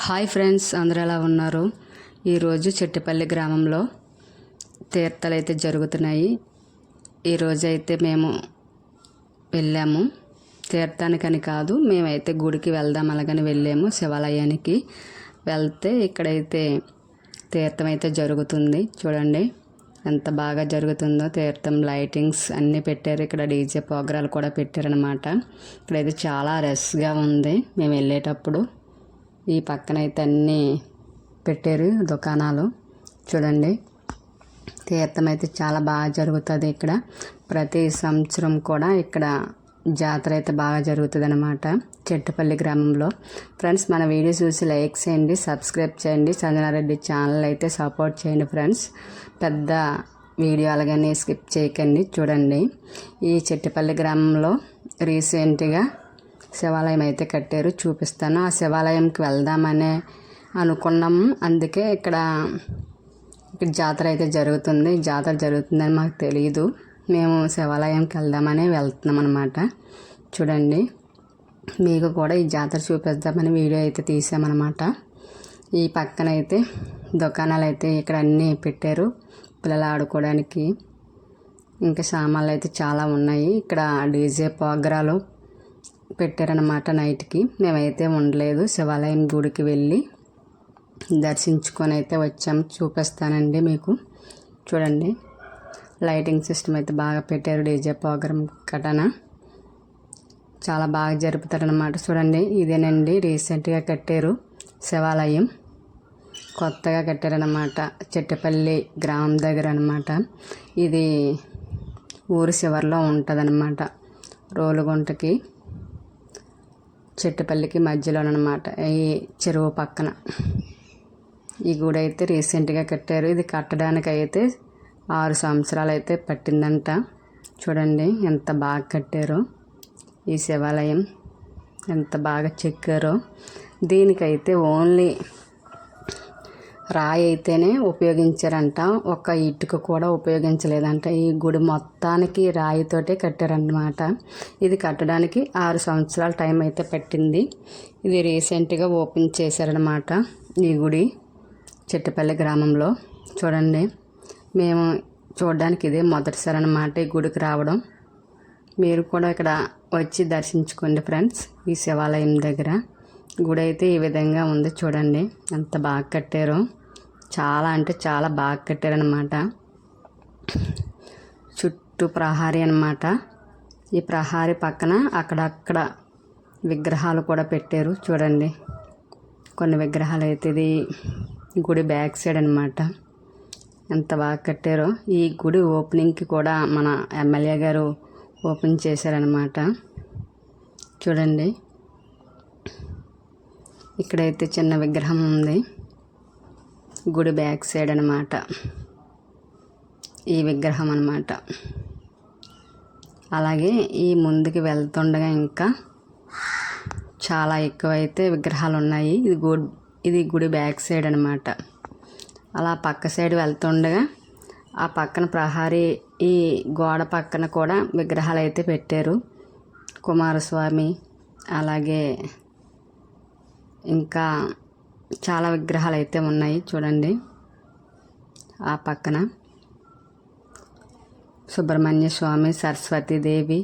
Hi friends, అందరూ ఎలా ఉన్నారు? ఈరోజు చెట్టుపల్లి గ్రామంలో తీర్థాలు అయితే జరుగుతున్నాయి. ఈరోజు అయితే మేము వెళ్ళాము. తీర్థానికని కాదు, మేమైతే గుడికి వెళ్దాం అలాగని వెళ్ళాము. శివాలయానికి వెళ్తే ఇక్కడైతే తీర్థం అయితే జరుగుతుంది. చూడండి ఎంత బాగా జరుగుతుందో. తీర్థం లైటింగ్స్ అన్నీ పెట్టారు. ఇక్కడ డీజే ప్రోగ్రాలు కూడా పెట్టారనమాట. ఇక్కడైతే చాలా రష్గా ఉంది. మేము వెళ్ళేటప్పుడు ఈ పక్కన అయితే అన్నీ పెట్టారు దుకాణాలు. చూడండి తీర్థం అయితే చాలా బాగా జరుగుతుంది. ఇక్కడ ప్రతి సంవత్సరం కూడా ఇక్కడ జాతర అయితే బాగా జరుగుతుంది అనమాట చెట్టుపల్లి గ్రామంలో. ఫ్రెండ్స్, మన వీడియో చూసి లైక్ చేయండి, సబ్స్క్రైబ్ చేయండి. సంజనారెడ్డి ఛానల్ అయితే సపోర్ట్ చేయండి ఫ్రెండ్స్. పెద్ద వీడియో అలాగని స్కిప్ చేయకండి. చూడండి ఈ చెట్టుపల్లి గ్రామంలో రీసెంట్గా శివాలయం అయితే కట్టారు, చూపిస్తాను. ఆ శివాలయంకి వెళ్దామనే అనుకున్నాము. అందుకే ఇక్కడ జాతర అయితే జరుగుతుంది. జాతర జరుగుతుందని మాకు తెలియదు. మేము శివాలయంకి వెళ్దామని వెళ్తున్నాం అనమాట. చూడండి మీకు కూడా ఈ జాతర చూపిద్దామని వీడియో అయితే తీసామన్నమాట. ఈ పక్కన అయితే దుకాణాలు అయితే ఇక్కడ అన్నీ పెట్టారు పిల్లలు ఆడుకోవడానికి. ఇంకా సామాన్లు అయితే చాలా ఉన్నాయి. ఇక్కడ డీజే ప్రోగ్రాలు పెట్టారనమాట నైట్కి. మేమైతే ఉండలేదు, శివాలయం గుడికి వెళ్ళి దర్శించుకొని అయితే వచ్చాము. చూపిస్తానండి మీకు. చూడండి లైటింగ్ సిస్టమ్ అయితే బాగా పెట్టారు. డీజే ప్రోగ్రామ్ కటన చాలా బాగా జరుపుతారనమాట. చూడండి ఇదేనండి రీసెంట్గా కట్టారు శివాలయం, కొత్తగా కట్టారనమాట చెట్టుపల్లి గ్రామం దగ్గర అనమాట. ఇది ఊరి చివరిలో ఉంటుందన్నమాట. రోలుగుంటకి చెట్టుపల్లికి మధ్యలోనమాట, ఈ చెరువు పక్కన. ఈ గుడి అయితే రీసెంట్గా కట్టారు. ఇది కట్టడానికి అయితే 6 సంవత్సరాలు అయితే పట్టిందంట. చూడండి ఎంత బాగా కట్టారో ఈ శివాలయం, ఎంత బాగా చెక్కారో. దీనికైతే ఓన్లీ రాయి అయితేనే ఉపయోగించారంట, ఒక ఇటుక కూడా ఉపయోగించలేదంట. ఈ గుడి మొత్తానికి రాయితోటే కట్టారన్నమాట. ఇది కట్టడానికి 6 సంవత్సరాల టైం అయితే పట్టింది. ఇది రీసెంట్గా ఓపెన్ చేశారనమాట ఈ గుడి చెట్టుపల్లి గ్రామంలో. చూడండి మేము చూడడానికి ఇదే మొదటిసారి అనమాట ఈ గుడికి రావడం. మీరు కూడా ఇక్కడ వచ్చి దర్శించుకోండి ఫ్రెండ్స్. ఈ శివాలయం దగ్గర గుడి అయితే ఈ విధంగా ఉంది. చూడండి ఎంత బాగా కట్టారో. చాలా అంటే చాలా బాగా కట్టారనమాట. చుట్టూ ప్రహారీ అనమాట. ఈ ప్రహారీ పక్కన అక్కడక్కడ విగ్రహాలు కూడా పెట్టారు. చూడండి కొన్ని విగ్రహాలు అయితే. ఇది గుడి బ్యాక్ సైడ్ అనమాట. ఎంత బాగా కట్టారో. ఈ గుడి ఓపెనింగ్కి కూడా మన ఎమ్మెల్యే గారు ఓపెన్ చేశారనమాట. చూడండి ఇక్కడైతే చిన్న విగ్రహం ఉంది గుడి బ్యాక్ సైడ్ అనమాట. ఈ విగ్రహం అనమాట. అలాగే ఈ ముందుకు వెళ్తుండగా ఇంకా చాలా ఎక్కువైతే విగ్రహాలు ఉన్నాయి. ఇది గుడి బ్యాక్ సైడ్ అనమాట. అలా పక్క సైడ్ వెళ్తుండగా ఆ పక్కన ప్రహారీ ఈ గోడ పక్కన కూడా విగ్రహాలు అయితే పెట్టారు. కుమారస్వామి అలాగే ఇంకా చాలా విగ్రహాలు అయితే ఉన్నాయి. చూడండి ఆ పక్కన సుబ్రహ్మణ్య స్వామి, సరస్వతీదేవి,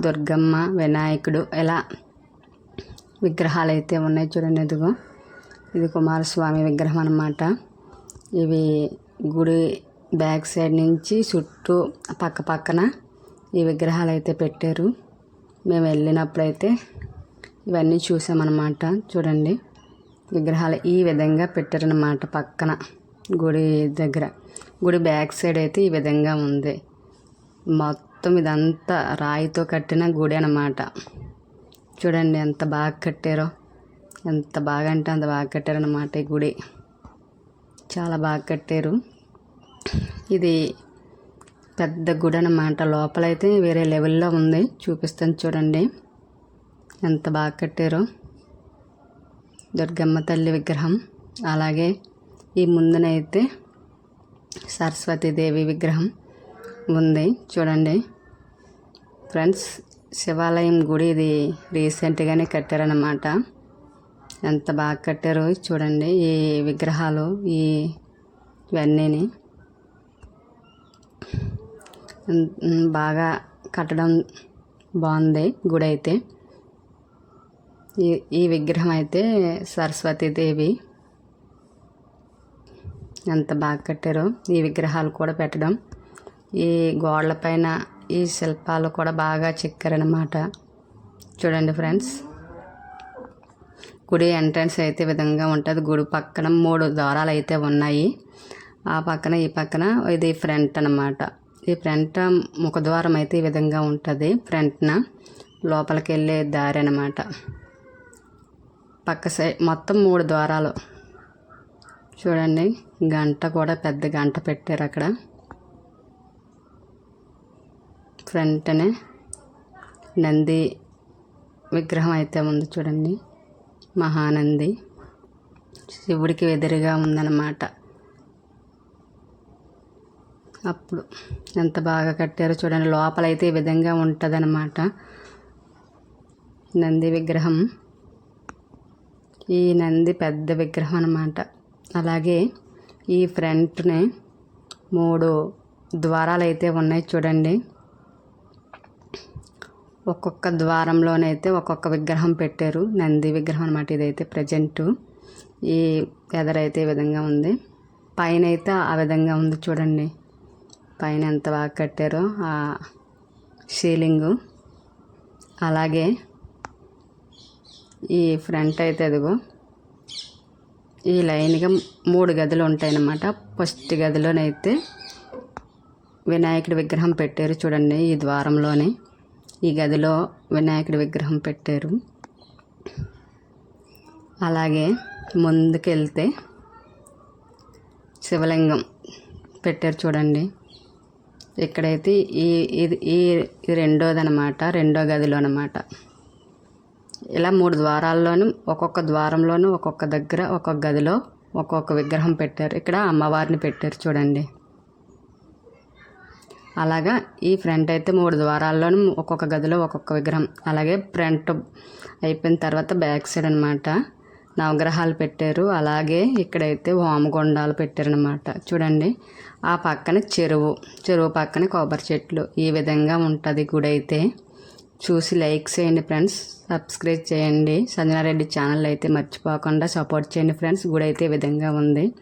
దుర్గమ్మ, వినాయకుడు ఇలా విగ్రహాలు అయితే ఉన్నాయి. చూడండి ఇదిగో ఇది కుమారస్వామి విగ్రహం అన్నమాట. ఇవి గుడి బ్యాక్ సైడ్ నుంచి చుట్టూ పక్క పక్కన ఈ విగ్రహాలు అయితే పెట్టారు. మేము వెళ్ళినప్పుడైతే ఇవన్నీ చూసామన్నమాట. చూడండి విగ్రహాలు ఈ విధంగా పెట్టారన్నమాట పక్కన గుడి దగ్గర. గుడి బ్యాక్ సైడ్ అయితే ఈ విధంగా ఉంది. మొత్తం ఇదంతా రాయితో కట్టిన గుడి అన్నమాట. చూడండి ఎంత బాగా కట్టారో. ఎంత బాగా అంటే అంత బాగా కట్టారన్నమాట ఈ గుడి. చాలా బాగా కట్టారు. ఇది పెద్ద గుడి అన్నమాట. లోపలైతే వేరే లెవెల్లో ఉంది. చూపిస్తాను చూడండి ఎంత బాగా కట్టారో. దుర్గమ్మ తల్లి విగ్రహం, అలాగే ఈ ముందునైతే సరస్వతీదేవి విగ్రహం ఉంది. చూడండి ఫ్రెండ్స్, శివాలయం గుడి ఇది రీసెంట్గానే కట్టారన్నమాట. ఎంత బాగా కట్టారో చూడండి. ఈ విగ్రహాలు ఇవన్నీని బాగా కట్టడం బాగుంది. గుడి అయితే ఈ విగ్రహం అయితే సరస్వతీదేవి. ఎంత బాగా కట్టారో. ఈ విగ్రహాలు కూడా పెట్టడం, ఈ గోడల పైన ఈ శిల్పాలు కూడా బాగా చెక్కారనమాట. చూడండి ఫ్రెండ్స్, గుడి ఎంట్రన్స్ అయితే ఈ విధంగా ఉంటుంది. గుడి పక్కన 3 ద్వారాలు అయితే ఉన్నాయి. ఆ పక్కన ఈ పక్కన ఇది ఫ్రంట్ అన్నమాట. ఈ ఫ్రంట్ ముఖద్వారం అయితే ఈ విధంగా ఉంటుంది. ఫ్రంట్న లోపలికి వెళ్ళే దారి అన్నమాట. పక్క సైడ్ మొత్తం 3 ద్వారాలు. చూడండి, గంట కూడా పెద్ద గంట పెట్టారు అక్కడ. ఫ్రంట్నే నంది విగ్రహం అయితే ఉంది చూడండి. మహానంది శివుడికి ఎదురుగా ఉందన్నమాట. అప్పుడు ఎంత బాగా కట్టారో చూడండి. లోపలైతే ఈ విధంగా ఉంటుందన్నమాట నంది విగ్రహం. ఈ నంది పెద్ద విగ్రహం అన్నమాట. అలాగే ఈ ఫ్రంట్నే 3 ద్వారాలు అయితే ఉన్నాయి చూడండి. ఒక్కొక్క ద్వారంలోనైతే ఒక్కొక్క విగ్రహం పెట్టారు. నంది విగ్రహం అన్నమాట. ఇదైతే ప్రజెంటు ఈ ఎదరైతే ఈ విధంగా ఉంది. పైన అయితే ఆ విధంగా ఉంది చూడండి. పైన ఎంత బాగా కట్టారో ఆ సీలింగు. అలాగే ఈ ఫ్రంట్ అయితే అదిగో ఈ లైన్గా 3 గదులు ఉంటాయన్నమాట. ఫస్ట్ గదిలోనైతే వినాయకుడి విగ్రహం పెట్టారు చూడండి. ఈ ద్వారంలోనే ఈ గదిలో వినాయకుడి విగ్రహం పెట్టారు. అలాగే ముందుకెళ్తే శివలింగం పెట్టారు చూడండి. ఇక్కడైతే ఇది రెండోదనమాట. రెండో గదిలో అనమాట. ఇలా 3 ద్వారాల్లోనూ ఒక్కొక్క ద్వారంలోనూ ఒక్కొక్క దగ్గర ఒక్కొక్క గదిలో ఒక్కొక్క విగ్రహం పెట్టారు. ఇక్కడ అమ్మవారిని పెట్టారు చూడండి. అలాగా ఈ ఫ్రంట్ అయితే 3 ద్వారాల్లోనూ ఒక్కొక్క గదిలో ఒక్కొక్క విగ్రహం. అలాగే ఫ్రంట్ అయిపోయిన తర్వాత బ్యాక్ సైడ్ అనమాట నవగ్రహాలు పెట్టారు. అలాగే ఇక్కడైతే హోమగుండాలు పెట్టారనమాట చూడండి. ఆ పక్కన చెరువు పక్కన కొబ్బరి చెట్లు. ఈ విధంగా ఉంటుంది గుడి అయితే. చూసి లైక్ చేయండి ఫ్రెండ్స్, సబ్స్క్రైబ్ చేయండి. సంజనారెడ్డి ఛానల్ అయితే మర్చిపోకుండా సపోర్ట్ చేయండి ఫ్రెండ్స్. గుడి అయితే ఈ విధంగా ఉంది.